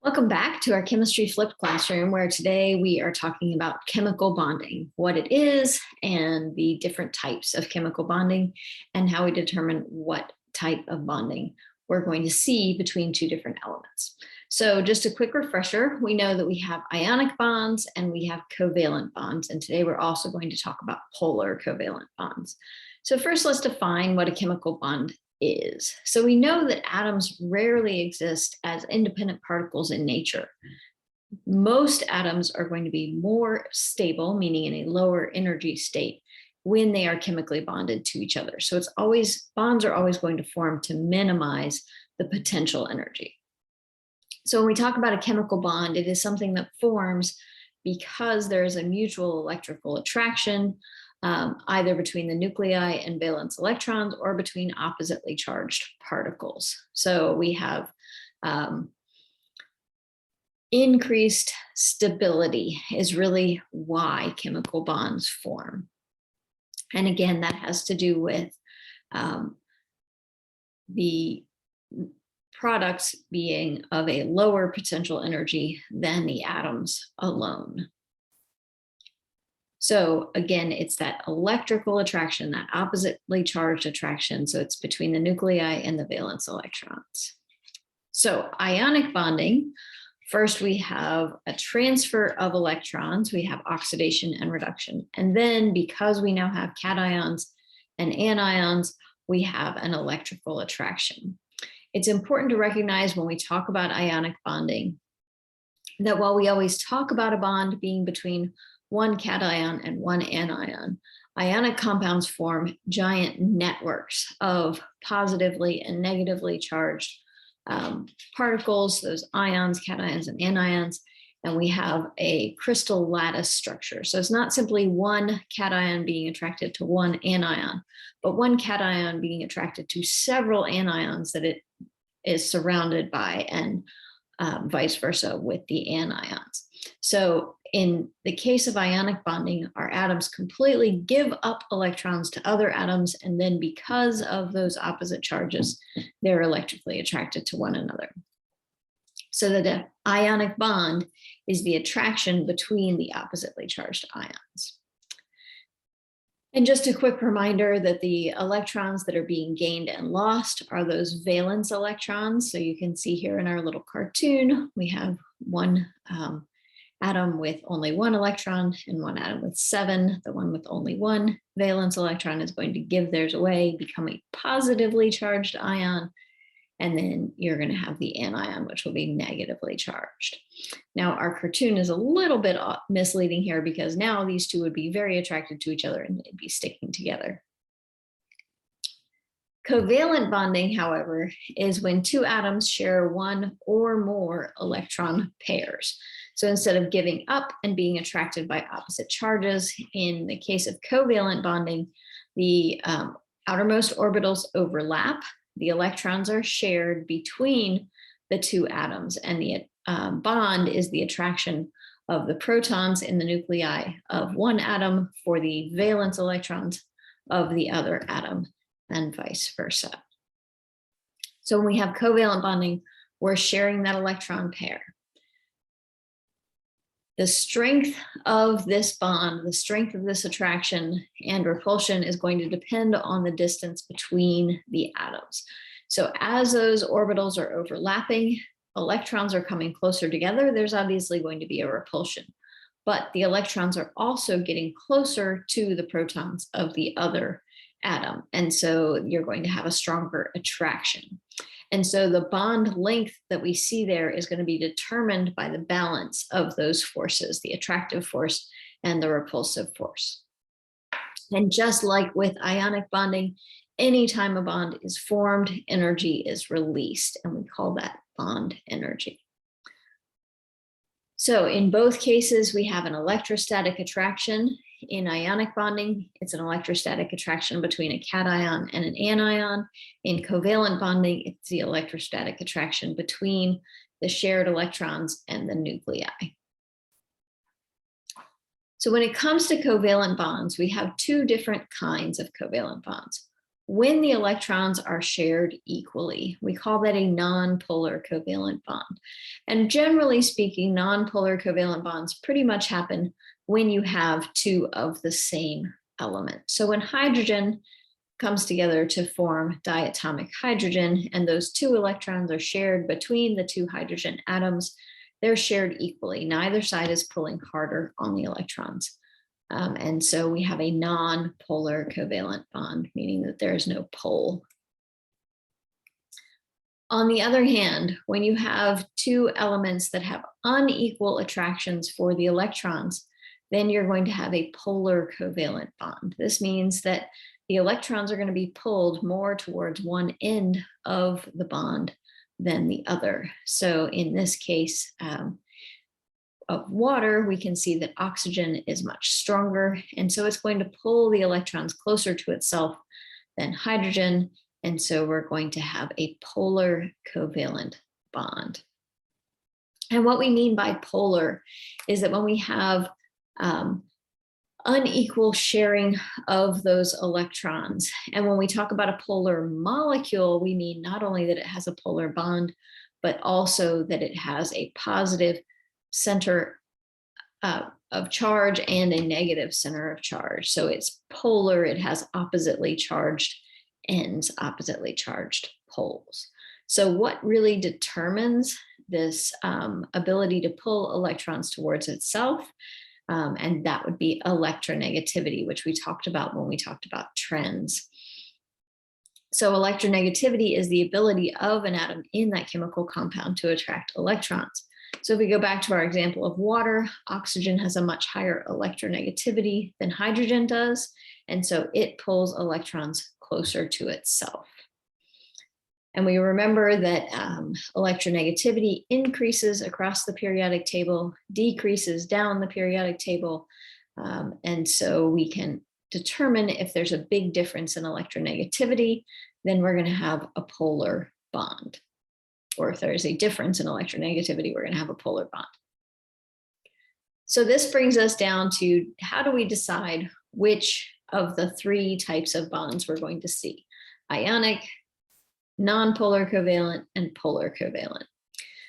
Welcome back to our Chemistry Flipped classroom, where today we are talking about chemical bonding, what it is, and the different types of chemical bonding, and how we determine what type of bonding we're going to see between two different elements. So just a quick refresher, we know that we have ionic bonds and we have covalent bonds, and today we're also going to talk about polar covalent bonds. So first, let's define what a chemical bond is. So we know that atoms rarely exist as independent particles in nature. Most atoms are going to be more stable, meaning in a lower energy state, when they are chemically bonded to each other. So it's always, bonds are always going to form to minimize the potential energy. So when we talk about a chemical bond, it is something that forms because there is a mutual electrical attraction, either between the nuclei and valence electrons or between oppositely charged particles. So we have increased stability is really why chemical bonds form. And again, that has to do with the products being of a lower potential energy than the atoms alone. So again, it's that electrical attraction, that oppositely charged attraction. So it's between the nuclei and the valence electrons. So ionic bonding, first we have a transfer of electrons, we have oxidation and reduction. And then because we now have cations and anions, we have an electrical attraction. It's important to recognize when we talk about ionic bonding that while we always talk about a bond being between one cation and one anion, ionic compounds form giant networks of positively and negatively charged particles, those ions, cations, and anions, and we have a crystal lattice structure. So it's not simply one cation being attracted to one anion, but one cation being attracted to several anions that it is surrounded by, and vice versa with the anions. So in the case of ionic bonding, our atoms completely give up electrons to other atoms, and then because of those opposite charges, they're electrically attracted to one another. So the ionic bond is the attraction between the oppositely charged ions. And just a quick reminder that the electrons that are being gained and lost are those valence electrons. So you can see here in our little cartoon, we have one atom with only one electron and one atom with 7. The one with only one valence electron is going to give theirs away, become a positively charged ion, and then you're going to have the anion, which will be negatively charged. Now, our cartoon is a little bit misleading here because now these two would be very attracted to each other and they'd be sticking together. Covalent bonding, however, is when two atoms share one or more electron pairs. So instead of giving up and being attracted by opposite charges, in the case of covalent bonding, the outermost orbitals overlap, the electrons are shared between the two atoms, and the bond is the attraction of the protons in the nuclei of one atom for the valence electrons of the other atom, and vice versa. So when we have covalent bonding, we're sharing that electron pair. The strength of this bond, the strength of this attraction and repulsion is going to depend on the distance between the atoms. So as those orbitals are overlapping, electrons are coming closer together, there's obviously going to be a repulsion. But the electrons are also getting closer to the protons of the other atom. And so you're going to have a stronger attraction. And so the bond length that we see there is going to be determined by the balance of those forces, the attractive force and the repulsive force. And just like with ionic bonding, anytime a bond is formed, energy is released, and we call that bond energy. So in both cases, we have an electrostatic attraction. In ionic bonding, it's an electrostatic attraction between a cation and an anion. In covalent bonding, it's the electrostatic attraction between the shared electrons and the nuclei. So when it comes to covalent bonds, we have two different kinds of covalent bonds. when the electrons are shared equally. We call that a non-polar covalent bond. And generally speaking, non-polar covalent bonds pretty much happen when you have two of the same element. So when hydrogen comes together to form diatomic hydrogen, and those two electrons are shared between the two hydrogen atoms, they're shared equally. Neither side is pulling harder on the electrons. And so we have a non-polar covalent bond, meaning that there is no pole. On the other hand, when you have two elements that have unequal attractions for the electrons, then you're going to have a polar covalent bond. This means that the electrons are going to be pulled more towards one end of the bond than the other. So in this case, of water, we can see that oxygen is much stronger. And so it's going to pull the electrons closer to itself than hydrogen. And so we're going to have a polar covalent bond. And what we mean by polar is that when we have unequal sharing of those electrons, and when we talk about a polar molecule, we mean not only that it has a polar bond, but also that it has a positive center of charge and a negative center of charge. So it's polar, it has oppositely charged ends, oppositely charged poles. So what really determines this ability to pull electrons towards itself? And that would be electronegativity, which we talked about when we talked about trends. So electronegativity is the ability of an atom in that chemical compound to attract electrons. So if we go back to our example of water, oxygen has a much higher electronegativity than hydrogen does. And so it pulls electrons closer to itself. And we remember that electronegativity increases across the periodic table, decreases down the periodic table. And so we can determine if there's a big difference in electronegativity, then we're going to have a polar bond. Or if there's a difference in electronegativity, we're going to have a polar bond. So this brings us down to how do we decide which of the three types of bonds we're going to see: ionic, non-polar covalent, and polar covalent.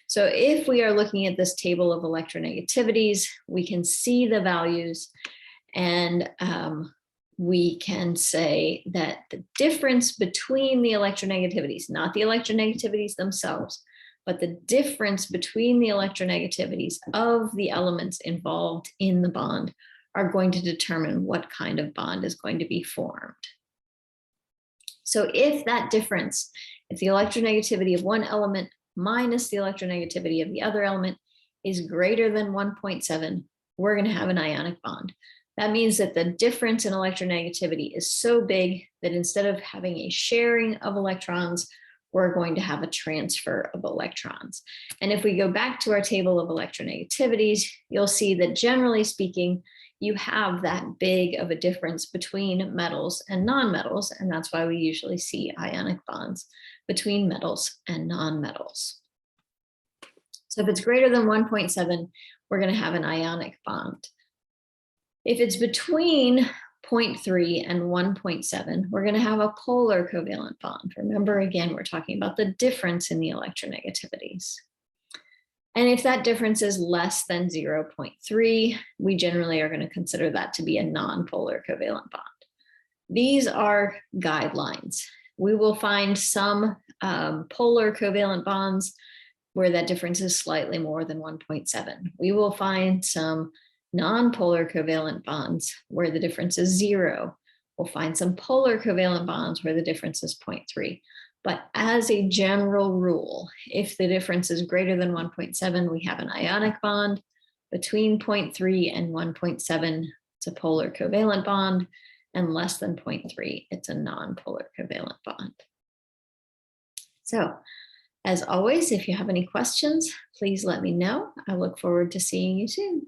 So if we are looking at this table of electronegativities, we can see the values, and we can say that the difference between the electronegativities, not the electronegativities themselves, but the difference between the electronegativities of the elements involved in the bond are going to determine what kind of bond is going to be formed. So if that difference, if the electronegativity of one element minus the electronegativity of the other element is greater than 1.7, we're going to have an ionic bond. That means that the difference in electronegativity is so big that instead of having a sharing of electrons, we're going to have a transfer of electrons. And if we go back to our table of electronegativities, you'll see that generally speaking, you have that big of a difference between metals and nonmetals, and that's why we usually see ionic bonds between metals and nonmetals. So if it's greater than 1.7, we're going to have an ionic bond. If it's between 0.3 and 1.7, we're going to have a polar covalent bond. Remember, again, we're talking about the difference in the electronegativities. And if that difference is less than 0.3, we generally are going to consider that to be a non-polar covalent bond. These are guidelines. We will find some polar covalent bonds where that difference is slightly more than 1.7. We will find some non-polar covalent bonds where the difference is 0. We'll find some polar covalent bonds where the difference is 0.3. But as a general rule, if the difference is greater than 1.7, we have an ionic bond. Between 0.3 and 1.7, it's a polar covalent bond. And less than 0.3, it's a non-polar covalent bond. So, as always, if you have any questions, please let me know. I look forward to seeing you soon.